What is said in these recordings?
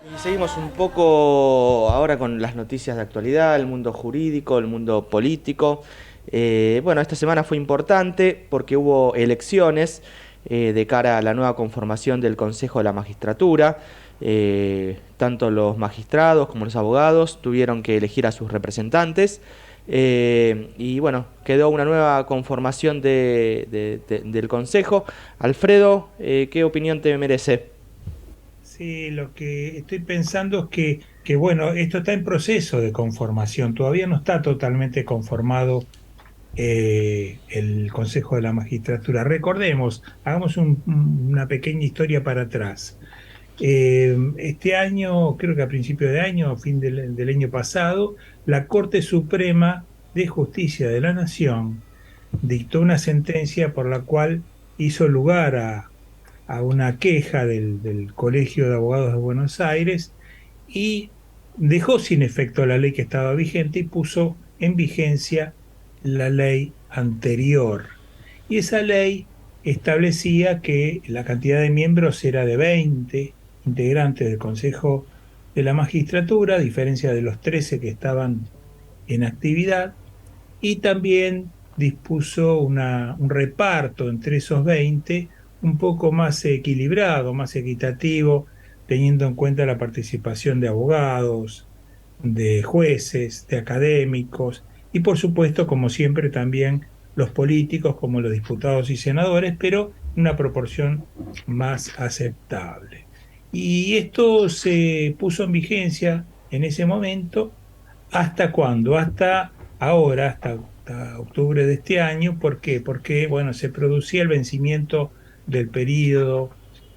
Y seguimos un poco ahora con las noticias de actualidad, el mundo jurídico, el mundo político. Bueno, esta semana fue importante porque hubo elecciones de cara a la nueva conformación del Consejo de la Magistratura. Tanto los magistrados como los abogados tuvieron que elegir a sus representantes. Y bueno, quedó una nueva conformación del Consejo. Alfredo, ¿qué opinión te merece? Sí, lo que estoy pensando es que, bueno, esto está en proceso de conformación, todavía no está totalmente conformado el Consejo de la Magistratura. Recordemos, hagamos una pequeña historia para atrás. Este año, creo que a principio de año, a fin del año pasado, la Corte Suprema de Justicia de la Nación dictó una sentencia por la cual hizo lugar a una queja del Colegio de Abogados de Buenos Aires y dejó sin efecto la ley que estaba vigente y puso en vigencia la ley anterior. Y esa ley establecía que la cantidad de miembros era de 20 integrantes del Consejo de la Magistratura, a diferencia de los 13 que estaban en actividad, y también dispuso un reparto entre esos 20 un poco más equilibrado, más equitativo, teniendo en cuenta la participación de abogados, de jueces, de académicos y por supuesto, como siempre, también los políticos como los diputados y senadores, pero en una proporción más aceptable. Y esto se puso en vigencia en ese momento. ¿Hasta cuándo? Hasta ahora, hasta octubre de este año. ¿Por qué? Porque, bueno, se producía el vencimiento del periodo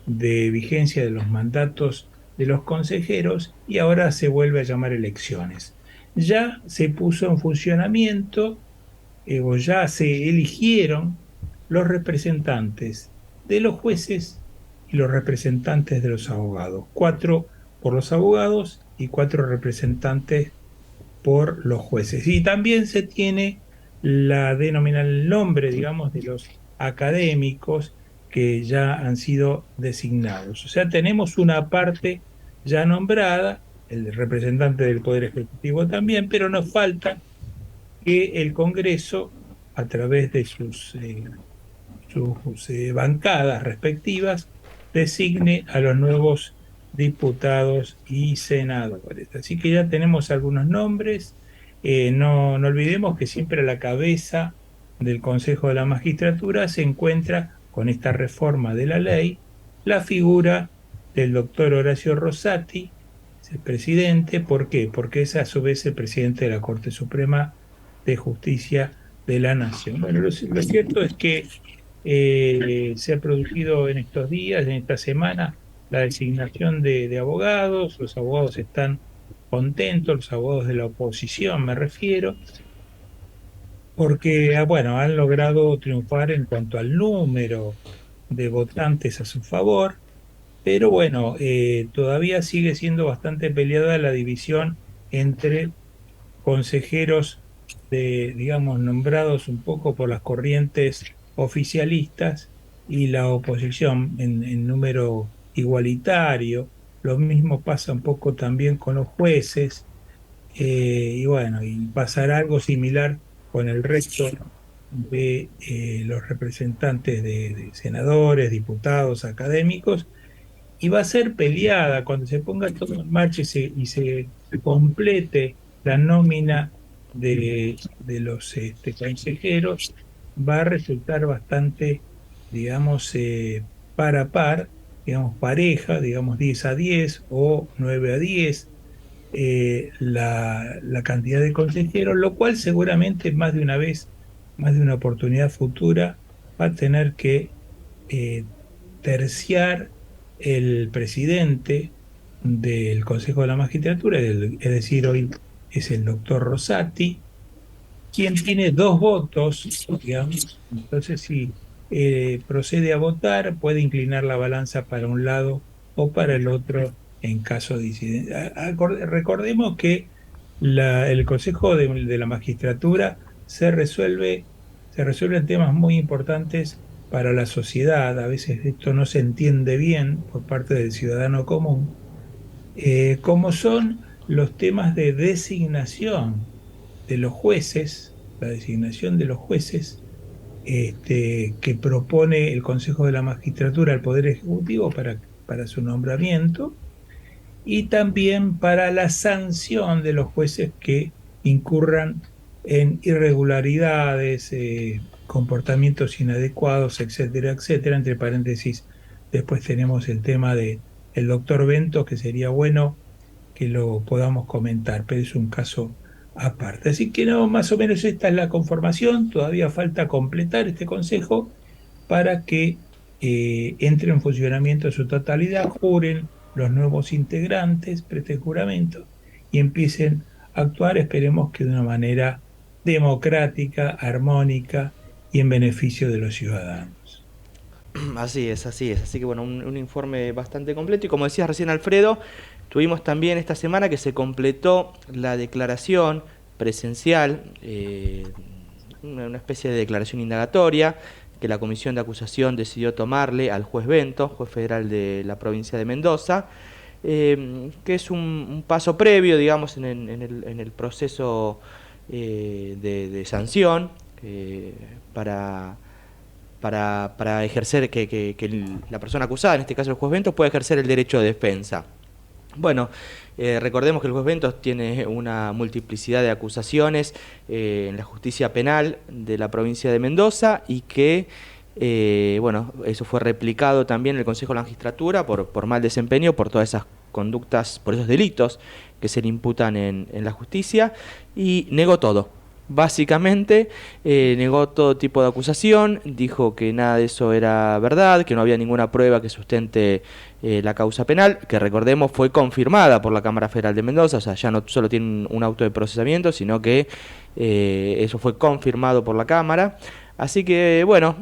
de vigencia de los mandatos de los consejeros y ahora se vuelve a llamar elecciones. Ya se puso en funcionamiento o ya se eligieron los representantes de los jueces y los representantes de los abogados. Cuatro por los abogados y cuatro representantes por los jueces. Y también se tiene el nombre, digamos, de los académicos que ya han sido designados. O sea, tenemos una parte ya nombrada, el representante del Poder Ejecutivo también, pero nos falta que el Congreso, a través de sus bancadas respectivas, designe a los nuevos diputados y senadores. Así que ya tenemos algunos nombres. No olvidemos que siempre a la cabeza del Consejo de la Magistratura se encuentra, con esta reforma de la ley, la figura del doctor Horacio Rosati, es el presidente. ¿Por qué? Porque es a su vez el presidente de la Corte Suprema de Justicia de la Nación. Bueno, lo cierto es que se ha producido en estos días, en esta semana, la designación de abogados. Los abogados están contentos, los abogados de la oposición me refiero, porque bueno, han logrado triunfar en cuanto al número de votantes a su favor, pero bueno, todavía sigue siendo bastante peleada la división entre consejeros digamos, nombrados un poco por las corrientes oficialistas y la oposición en número igualitario. Lo mismo pasa un poco también con los jueces, y bueno, y pasará algo similar con el resto de los representantes de senadores, diputados, académicos, y va a ser peleada cuando se ponga todo en marcha y se complete la nómina de los consejeros. Va a resultar bastante, digamos, par a par, digamos, pareja, digamos 10-10 o 9-10, la cantidad de consejeros, lo cual seguramente más de una vez, más de una oportunidad futura, va a tener que eh, terciar el presidente del Consejo de la Magistratura, es decir, hoy es el doctor Rosati, quien tiene dos votos, digamos. Entonces, si procede a votar, puede inclinar la balanza para un lado o para el otro en caso de incidencia. Recordemos que el Consejo de la Magistratura se resuelven temas muy importantes para la sociedad. A veces esto no se entiende bien por parte del ciudadano común, como son los temas de designación de los jueces, la designación de los jueces que propone el Consejo de la Magistratura al Poder Ejecutivo para su nombramiento, y también para la sanción de los jueces que incurran en irregularidades, comportamientos inadecuados, etcétera, etcétera. Entre paréntesis, después tenemos el tema de el doctor Bento, que sería bueno que lo podamos comentar, pero es un caso aparte. Así que no, más o menos esta es la conformación. Todavía falta completar este consejo para que entre en funcionamiento en su totalidad, juren los nuevos integrantes, presten juramento y empiecen a actuar, esperemos que de una manera democrática, armónica y en beneficio de los ciudadanos. Así es, así es. Así que bueno, un informe bastante completo. Y como decías recién, Alfredo, tuvimos también esta semana que se completó la declaración presencial, una especie de declaración indagatoria que la Comisión de Acusación decidió tomarle al juez Bento, juez federal de la provincia de Mendoza, que es un paso previo, digamos, en el proceso de sanción para ejercer que la persona acusada, en este caso el juez Bento, pueda ejercer el derecho de defensa. Bueno, recordemos que el juez Bentos tiene una multiplicidad de acusaciones en la justicia penal de la provincia de Mendoza y que, bueno, eso fue replicado también en el Consejo de la Magistratura por mal desempeño, por todas esas conductas, por esos delitos que se le imputan en la justicia, y negó todo. Básicamente negó todo tipo de acusación, dijo que nada de eso era verdad, que no había ninguna prueba que sustente la causa penal, que recordemos fue confirmada por la Cámara Federal de Mendoza, o sea, ya no solo tiene un auto de procesamiento, sino que eso fue confirmado por la Cámara. Así que, bueno,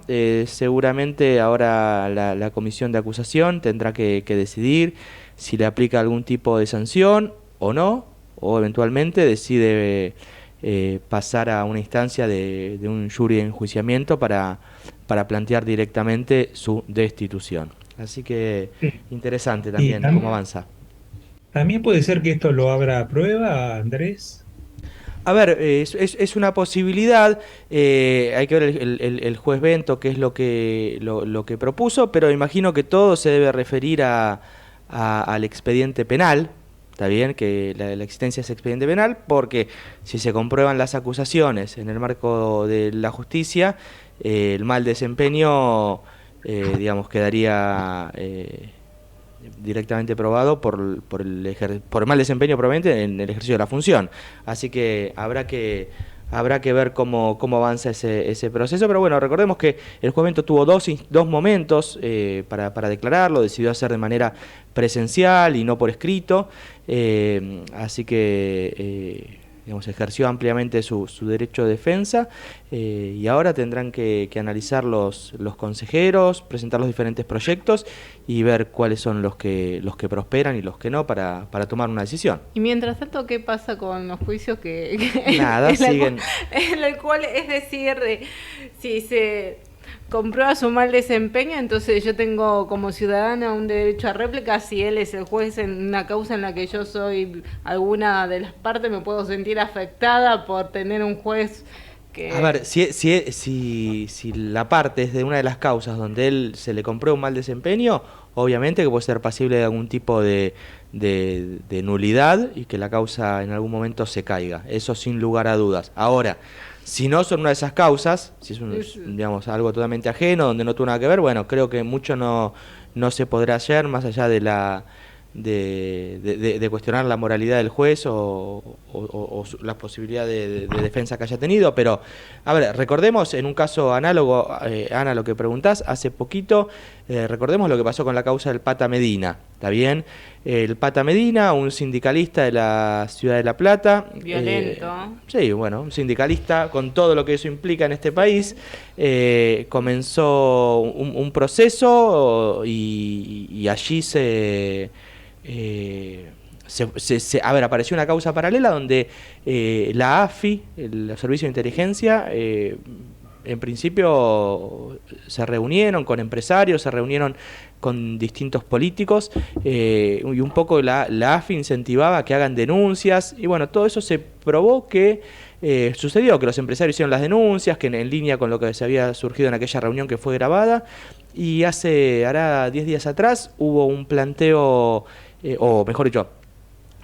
seguramente ahora la comisión de acusación tendrá que decidir si le aplica algún tipo de sanción o no, o eventualmente decide pasar a una instancia de un jury de enjuiciamiento para plantear directamente su destitución. Así que Sí. interesante Y también cómo avanza. también puede ser que esto lo abra a prueba, Andrés. A ver, es una posibilidad, hay que ver el juez Bento qué es lo que propuso, pero imagino que todo se debe referir al expediente penal, está bien que la existencia de ese expediente penal, porque si se comprueban las acusaciones en el marco de la justicia, el mal desempeño, digamos, quedaría directamente probado por el mal desempeño probablemente en el ejercicio de la función. Así que habrá que ver cómo avanza ese proceso, pero bueno, recordemos que el juez Bento tuvo dos momentos para declararlo, decidió hacer de manera presencial y no por escrito, así que digamos, ejerció ampliamente su derecho de defensa, y ahora tendrán que analizar los consejeros, presentar los diferentes proyectos y ver cuáles son los que prosperan y los que no para tomar una decisión. Y mientras tanto, ¿qué pasa con los juicios Nada, siguen. En el cual, es decir, si se comprueba su mal desempeño, entonces yo tengo como ciudadana un derecho a réplica? Si él es el juez en una causa en la que yo soy alguna de las partes, me puedo sentir afectada por tener un juez que... A ver, si la parte es de una de las causas donde él se le comprueba un mal desempeño, obviamente que puede ser pasible de algún tipo de nulidad y que la causa en algún momento se caiga. Eso sin lugar a dudas. Ahora, si no son una de esas causas, si es digamos, algo totalmente ajeno, donde no tuvo nada que ver, bueno, creo que mucho no se podrá hacer más allá de cuestionar la moralidad del juez o la posibilidad de defensa que haya tenido. Pero, a ver, recordemos en un caso análogo, Ana, lo que preguntás, hace poquito, recordemos lo que pasó con la causa del Pata Medina, ¿está bien? El Pata Medina, un sindicalista de la ciudad de La Plata. Violento. Sí, bueno, un sindicalista con todo lo que eso implica en este país, comenzó un proceso y allí a ver, apareció una causa paralela donde la AFI, el Servicio de Inteligencia, en principio se reunieron con empresarios, se reunieron con distintos políticos, y un poco la AFI incentivaba que hagan denuncias, y bueno, todo eso se probó que sucedió, que los empresarios hicieron las denuncias, que en línea con lo que se había surgido en aquella reunión que fue grabada, y hará 10 días atrás, hubo un planteo, o mejor dicho,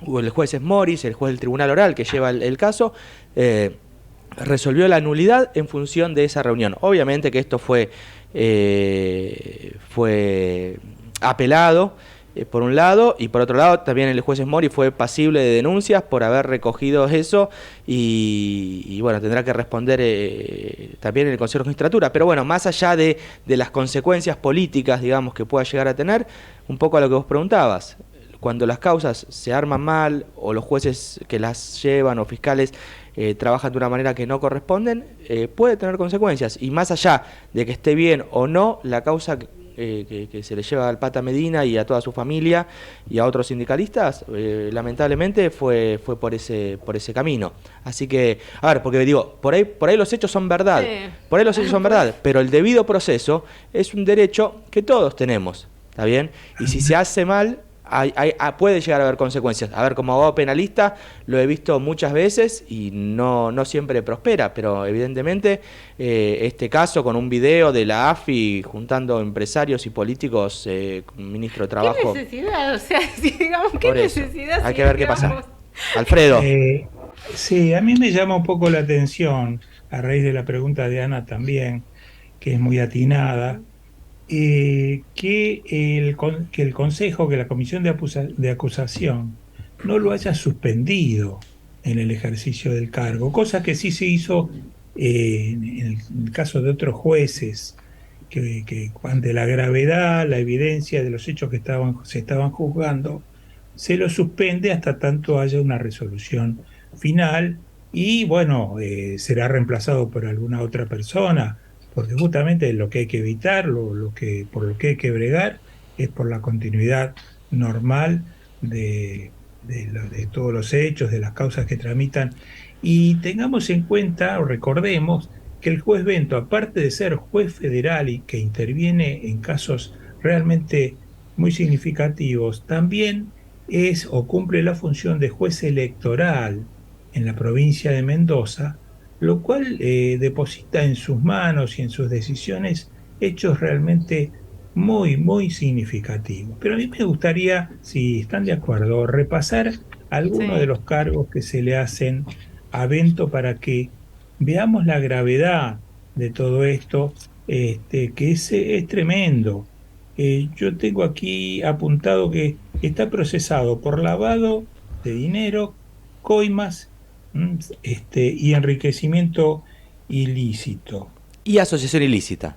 hubo el juez Morris, el juez del Tribunal Oral que lleva el caso, resolvió la nulidad en función de esa reunión. Obviamente que esto fue apelado, por un lado, y por otro lado también el juez Mori fue pasible de denuncias por haber recogido eso, y bueno, tendrá que responder también en el Consejo de Magistratura. Pero bueno, más allá de las consecuencias políticas, digamos, que pueda llegar a tener, un poco a lo que vos preguntabas, cuando las causas se arman mal, o los jueces que las llevan o fiscales trabajan de una manera que no corresponden, puede tener consecuencias. Y más allá de que esté bien o no la causa que se le lleva al Pata Medina y a toda su familia y a otros sindicalistas, lamentablemente fue por ese camino. Así que, a ver, porque digo, por ahí los hechos son verdad, Sí. por ahí los hechos son verdad, pero el debido proceso es un derecho que todos tenemos, ¿está bien? Y si se hace mal, puede llegar a haber consecuencias. A ver, como abogado penalista lo he visto muchas veces y no siempre prospera, pero evidentemente este caso con un video de la AFI juntando empresarios y políticos, ministro de Trabajo. ¿Qué necesidad? O sea, si digamos, ¿qué Por eso, necesidad? hay si que ver qué digamos, pasa. Alfredo. Sí, a mí me llama un poco la atención, a raíz de la pregunta de Ana también, que es muy atinada, que el Consejo, que la Comisión de Acusación no lo haya suspendido en el ejercicio del cargo, cosa que sí se hizo en el caso de otros jueces, que ante la gravedad, la evidencia de los hechos que se estaban juzgando, se lo suspende hasta tanto haya una resolución final y bueno, será reemplazado por alguna otra persona, porque justamente lo que hay que evitar, por lo que hay que bregar, es por la continuidad normal de todos los hechos, de las causas que tramitan. Y tengamos en cuenta, o recordemos, que el juez Bento, aparte de ser juez federal y que interviene en casos realmente muy significativos, también es o cumple la función de juez electoral en la provincia de Mendoza, lo cual deposita en sus manos y en sus decisiones hechos realmente muy, muy significativos. Pero a mí me gustaría, si están de acuerdo, repasar algunos de Sí. los cargos que se le hacen a Bento para que veamos la gravedad de todo esto, que es tremendo. Yo tengo aquí apuntado que está procesado por lavado de dinero, coimas, y enriquecimiento ilícito Y asociación ilícita.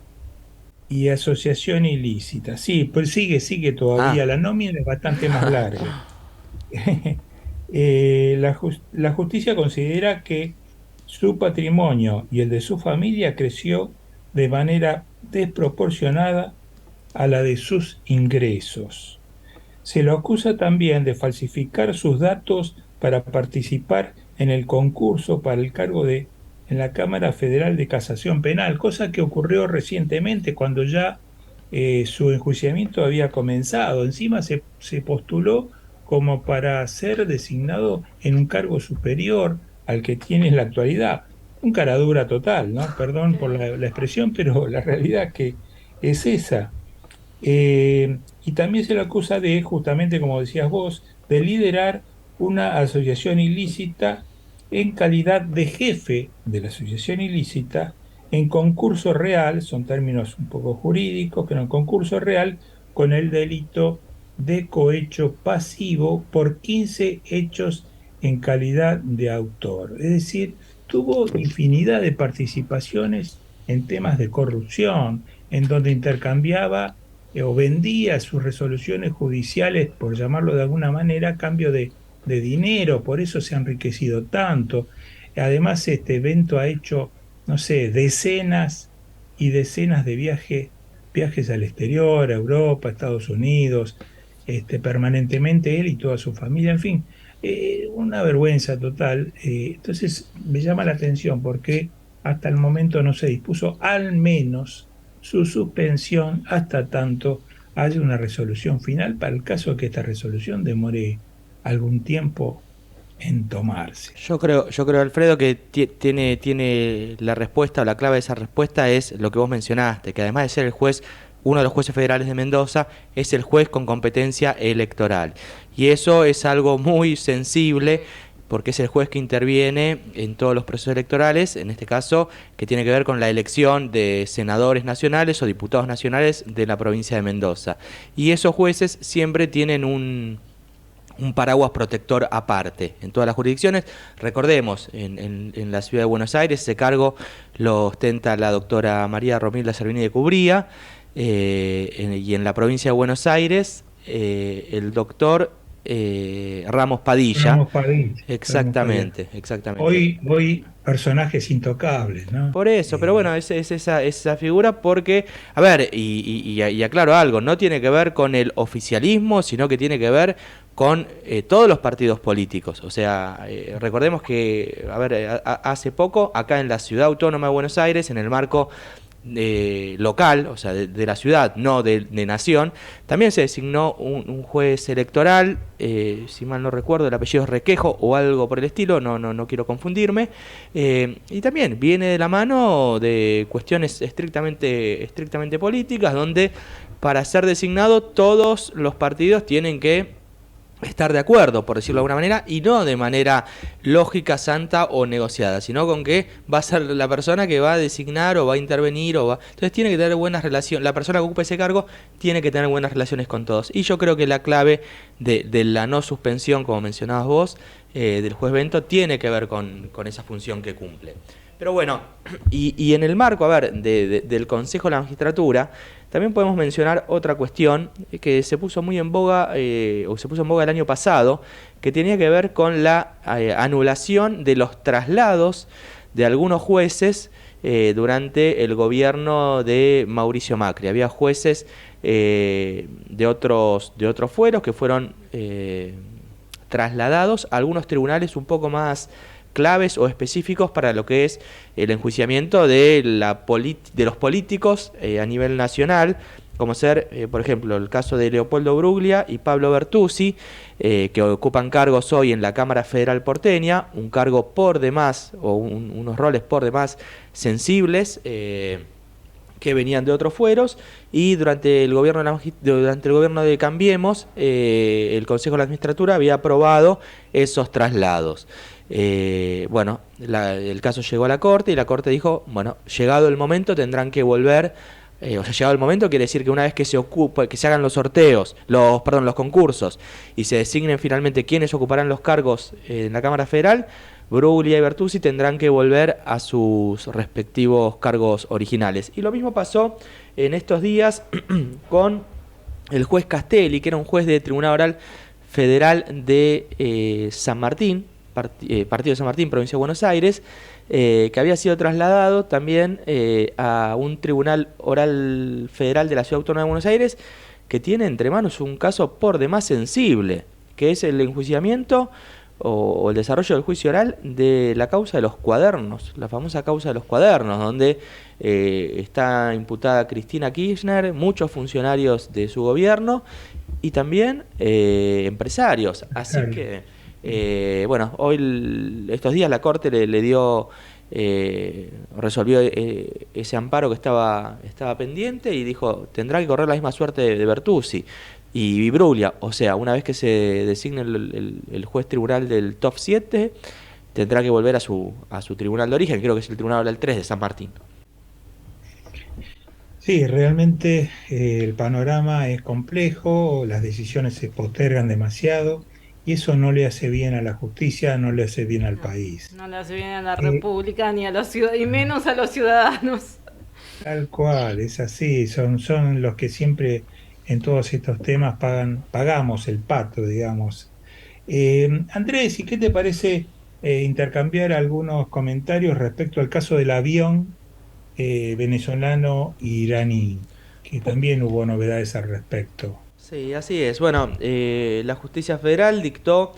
y asociación ilícita. Sí, pues sigue Ah. todavía. La nómina es bastante más larga. La justicia considera que su patrimonio y el de su familia creció de manera desproporcionada a la de sus ingresos. Se lo acusa también de falsificar sus datos para participar en el concurso para el cargo en la Cámara Federal de Casación Penal, cosa que ocurrió recientemente cuando ya su enjuiciamiento había comenzado. Encima se postuló como para ser designado en un cargo superior al que tiene en la actualidad. Un caradura total, ¿no? Perdón por la expresión, pero la realidad que es esa. Y también se le acusa de, justamente como decías vos, de liderar una asociación ilícita en calidad de jefe de la asociación ilícita en concurso real, son términos un poco jurídicos, pero en concurso real con el delito de cohecho pasivo por 15 hechos en calidad de autor. Es decir, tuvo infinidad de participaciones en temas de corrupción, en donde intercambiaba o vendía sus resoluciones judiciales, por llamarlo de alguna manera, a cambio de dinero, por eso se ha enriquecido tanto. Además, este evento ha hecho, no sé, decenas y decenas de viajes al exterior, a Europa, a Estados Unidos, permanentemente él y toda su familia, en fin, una vergüenza total. Entonces me llama la atención porque hasta el momento no se dispuso al menos su suspensión hasta tanto haya una resolución final para el caso de que esta resolución demore algún tiempo en tomarse. Yo creo, Alfredo, que tiene la respuesta, o la clave de esa respuesta es lo que vos mencionaste, que además de ser el juez, uno de los jueces federales de Mendoza, es el juez con competencia electoral. Y eso es algo muy sensible, porque es el juez que interviene en todos los procesos electorales, en este caso, que tiene que ver con la elección de senadores nacionales o diputados nacionales de la provincia de Mendoza. Y esos jueces siempre tienen un paraguas protector aparte en todas las jurisdicciones. Recordemos, en la ciudad de Buenos Aires ese cargo lo ostenta la doctora María Romilda Servini de Cubría, y en la provincia de Buenos Aires el doctor Ramos Padilla. Ramos Padilla. Exactamente, exactamente. Hoy personajes intocables, ¿no? Por eso, pero bueno, es esa figura porque, a ver, y aclaro algo, no tiene que ver con el oficialismo, sino que tiene que ver con todos los partidos políticos. O sea, recordemos que, a ver, hace poco, acá en la Ciudad Autónoma de Buenos Aires, en el marco local, o sea, de la ciudad, no de nación, también se designó un juez electoral, si mal no recuerdo, el apellido es Requejo o algo por el estilo, no quiero confundirme, y también viene de la mano de cuestiones estrictamente políticas, donde para ser designado todos los partidos tienen que estar de acuerdo, por decirlo de alguna manera, y no de manera lógica, santa o negociada, sino con que va a ser la persona que va a designar o va a intervenir entonces tiene que tener buenas relaciones, la persona que ocupe ese cargo tiene que tener buenas relaciones con todos. Y yo creo que la clave de la no suspensión, como mencionabas vos, del juez Bento, tiene que ver con esa función que cumple. Pero bueno, y en el marco, a ver, del Consejo de la Magistratura, también podemos mencionar otra cuestión que se puso muy en boga, o se puso en boga el año pasado, que tenía que ver con la anulación de los traslados de algunos jueces durante el gobierno de Mauricio Macri. Había jueces de otros fueros que fueron trasladados a algunos tribunales un poco más claves o específicos para lo que es el enjuiciamiento de los políticos a nivel nacional, como ser, por ejemplo, el caso de Leopoldo Bruglia y Pablo Bertuzzi, que ocupan cargos hoy en la Cámara Federal porteña, un cargo por demás, o unos roles por demás sensibles, que venían de otros fueros, y durante el gobierno de Cambiemos, el Consejo de la Magistratura había aprobado esos traslados. Bueno, el caso llegó a la Corte y la Corte dijo, bueno, llegado el momento tendrán que volver, o sea, llegado el momento quiere decir que una vez que se hagan los sorteos, los concursos, y se designen finalmente quiénes ocuparán los cargos en la Cámara Federal, Bruglia y Bertuzzi tendrán que volver a sus respectivos cargos originales. Y lo mismo pasó en estos días con el juez Castelli, que era un juez de Tribunal Oral Federal de San Martín, Partido de San Martín, provincia de Buenos Aires, que había sido trasladado también a un Tribunal Oral Federal de la Ciudad Autónoma de Buenos Aires, que tiene entre manos un caso por demás sensible, que es el enjuiciamiento o el desarrollo del juicio oral de la causa de los cuadernos, la famosa causa de los cuadernos, donde está imputada Cristina Kirchner, muchos funcionarios de su gobierno y también empresarios. Así que, bueno, hoy estos días la Corte le dio, resolvió ese amparo que estaba pendiente y dijo, tendrá que correr la misma suerte de Bertuzzi y Bruglia. O sea, una vez que se designe el juez tribunal del top 7, tendrá que volver a su tribunal de origen, creo que es el Tribunal Oral 3 de San Martín. Sí, realmente el panorama es complejo, las decisiones se postergan demasiado y eso no le hace bien a la justicia, no le hace bien al país. No le hace bien a la República ni a los ciudadanos, y menos a los ciudadanos. Tal cual, es así, son los que siempre en todos estos temas pagamos el pato, digamos. Andrés, ¿y qué te parece intercambiar algunos comentarios respecto al caso del avión venezolano iraní, que también hubo novedades al respecto? Sí, así es. Bueno, la justicia federal dictó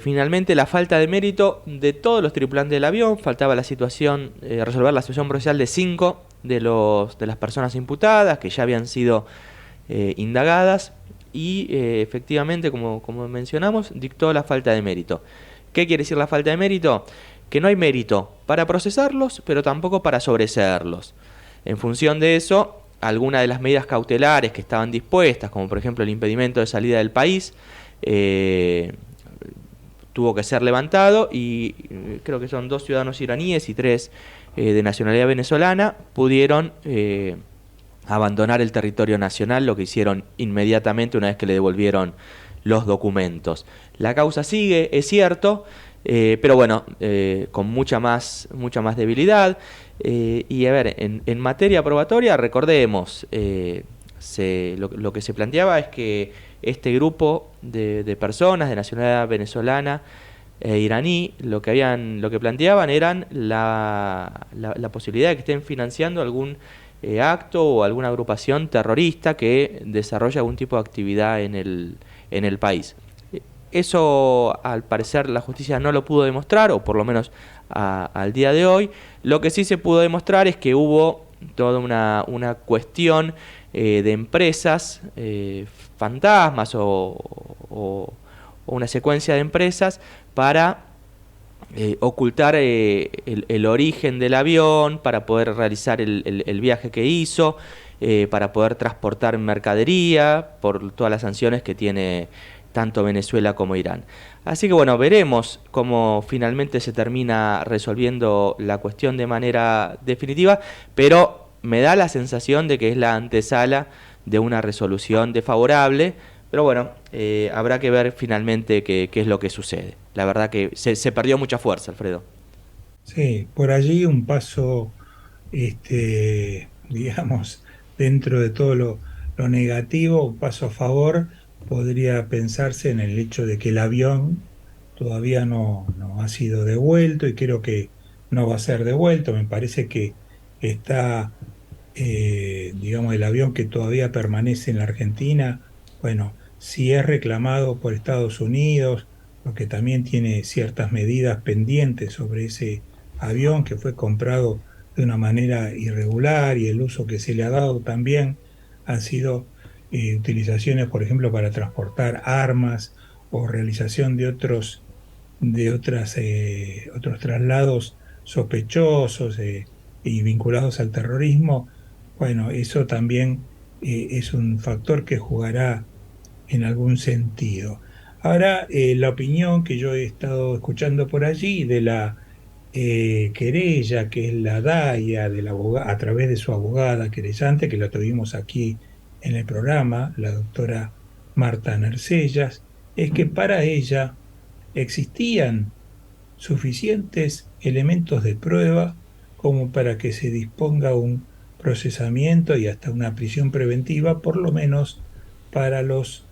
Finalmente, la falta de mérito de todos los tripulantes del avión, faltaba la situación, resolver la situación procesal de 5 de las personas imputadas que ya habían sido indagadas y efectivamente, como mencionamos, dictó la falta de mérito. ¿Qué quiere decir la falta de mérito? Que no hay mérito para procesarlos, pero tampoco para sobreseerlos. En función de eso, algunas de las medidas cautelares que estaban dispuestas, como por ejemplo el impedimento de salida del país, tuvo que ser levantado y creo que son 2 ciudadanos iraníes y 3 de nacionalidad venezolana pudieron abandonar el territorio nacional, lo que hicieron inmediatamente una vez que le devolvieron los documentos. La causa sigue, es cierto, pero bueno, con mucha más debilidad. Y a ver, en materia probatoria, recordemos, lo que se planteaba es que este grupo de personas de nacionalidad venezolana e iraní, lo que planteaban eran la posibilidad de que estén financiando algún acto o alguna agrupación terrorista que desarrolle algún tipo de actividad en el país. Eso, al parecer, la justicia no lo pudo demostrar, o por lo menos al día de hoy. Lo que sí se pudo demostrar es que hubo toda una cuestión de empresas fantasmas o una secuencia de empresas para ocultar el origen del avión, para poder realizar el viaje que hizo, para poder transportar mercadería por todas las sanciones que tiene tanto Venezuela como Irán. Así que bueno, veremos cómo finalmente se termina resolviendo la cuestión de manera definitiva, pero me da la sensación de que es la antesala de una resolución desfavorable, pero bueno, habrá que ver finalmente qué es lo que sucede. La verdad que se perdió mucha fuerza, Alfredo. Sí, por allí un paso, digamos, dentro de todo lo negativo, un paso a favor, podría pensarse en el hecho de que el avión todavía no ha sido devuelto y creo que no va a ser devuelto. Me parece que está, digamos, el avión que todavía permanece en la Argentina, bueno, si es reclamado por Estados Unidos, porque también tiene ciertas medidas pendientes sobre ese avión que fue comprado de una manera irregular y el uso que se le ha dado también han sido utilizaciones, por ejemplo, para transportar armas o realización otros traslados sospechosos y vinculados al terrorismo. Bueno, eso también es un factor que jugará en algún sentido. Ahora, la opinión que yo he estado escuchando por allí de la querella, que es la DAIA a través de su abogada querellante, que la tuvimos aquí en el programa, la doctora Marta Nercellas, es que para ella existían suficientes elementos de prueba como para que se disponga un procesamiento y hasta una prisión preventiva, por lo menos para los,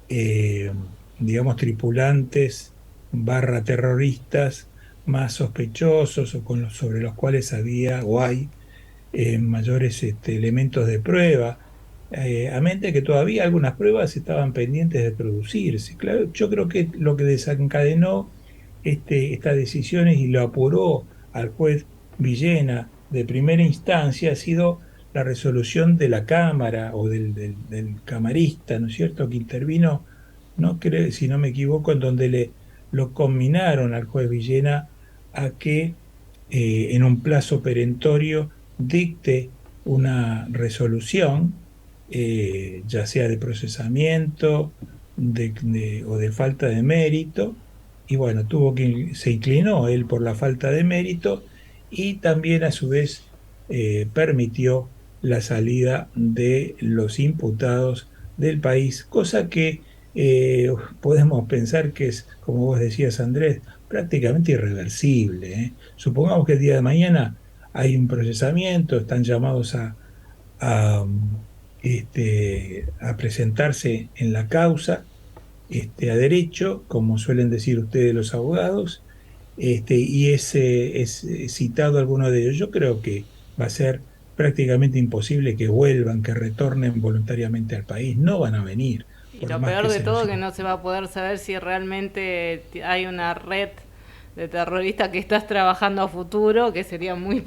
eh, digamos, tripulantes barra terroristas más sospechosos o sobre los cuales había o hay mayores elementos de prueba, a mente que todavía algunas pruebas estaban pendientes de producirse. Claro, yo creo que lo que desencadenó estas decisiones y lo apuró al juez Villena de primera instancia ha sido la resolución de la Cámara o del camarista, ¿no es cierto?, que intervino, no creo, si no me equivoco, en donde lo conminaron al juez Villena a que en un plazo perentorio dicte una resolución, ya sea de procesamiento o de falta de mérito, y bueno, se inclinó él por la falta de mérito y también a su vez permitió la salida de los imputados del país, cosa que podemos pensar que es, como vos decías, Andrés, prácticamente irreversible, ¿eh? Supongamos que el día de mañana hay un procesamiento, están llamados a, a presentarse en la causa, a derecho, como suelen decir ustedes los abogados, y es citado alguno de ellos. Yo creo que va a ser prácticamente imposible que vuelvan, que retornen voluntariamente al país. No van a venir. Y por lo más peor que de se todo nos... que no se va a poder saber si realmente hay una red de terroristas que estás trabajando a futuro, que sería muy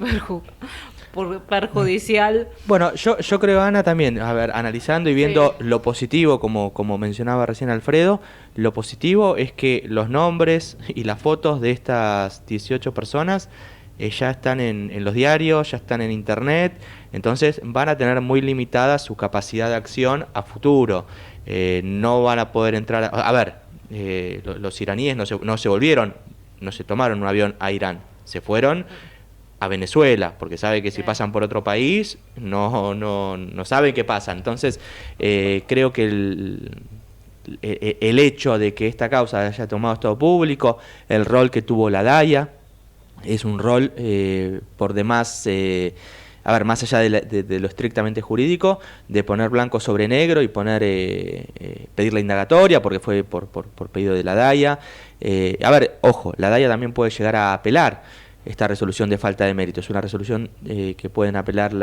perjudicial. Bueno, yo creo, Ana, también, a ver, analizando y viendo Sí. lo positivo, como mencionaba recién Alfredo, lo positivo es que los nombres y las fotos de estas 18 personas ya están en los diarios, ya están en internet, entonces van a tener muy limitada su capacidad de acción a futuro. No van a poder entrar a ver, los iraníes no se volvieron, no se tomaron un avión a Irán, se fueron a Venezuela, porque sabe que si Sí. pasan por otro país no saben qué pasa. Entonces, creo que el hecho de que esta causa haya tomado estado público, el rol que tuvo la DAIA, es un rol por demás, a ver, más allá de lo estrictamente jurídico, de poner blanco sobre negro y pedir la indagatoria, porque fue por pedido de la DAIA. A ver, ojo, la DAIA también puede llegar a apelar esta resolución de falta de mérito. Es una resolución que pueden apelar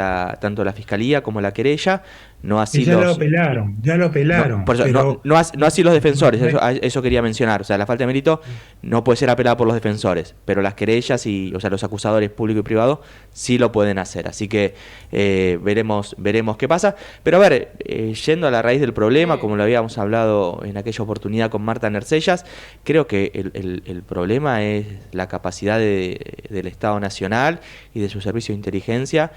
tanto la Fiscalía como la querella, no Que así ya los... ya lo No, apelaron, por eso, pero no así los defensores, no eso quería mencionar. O sea, la falta de mérito no puede ser apelada por los defensores, pero las querellas o sea, los acusadores público y privado sí lo pueden hacer. Así que veremos qué pasa. Pero a ver, yendo a la raíz del problema, como lo habíamos hablado en aquella oportunidad con Marta Nercellas, creo que el problema es la capacidad del Estado Nacional y de su servicio de inteligencia,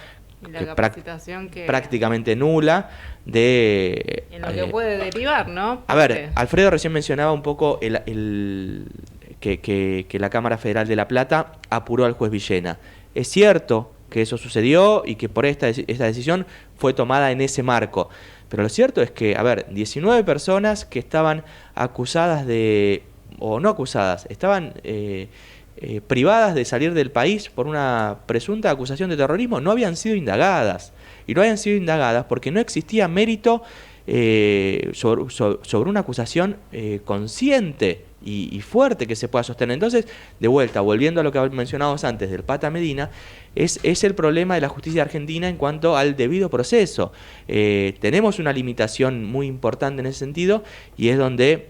Y la que capacitación que prácticamente nula de... en lo que puede derivar, ¿no? A ver, Porque Alfredo recién mencionaba un poco que la Cámara Federal de La Plata apuró al juez Villena. Es cierto que eso sucedió y que por esta decisión fue tomada en ese marco. Pero lo cierto es que, a ver, 19 personas que estaban acusadas o no acusadas, estaban privadas de salir del país por una presunta acusación de terrorismo, no habían sido indagadas. Y no habían sido indagadas porque no existía mérito sobre una acusación consciente y fuerte que se pueda sostener. Entonces, de vuelta, volviendo a lo que mencionábamos antes del Pata Medina, es el problema de la justicia argentina en cuanto al debido proceso. Tenemos una limitación muy importante en ese sentido y es donde,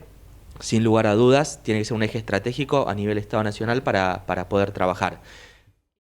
sin lugar a dudas, tiene que ser un eje estratégico a nivel Estado Nacional para poder trabajar.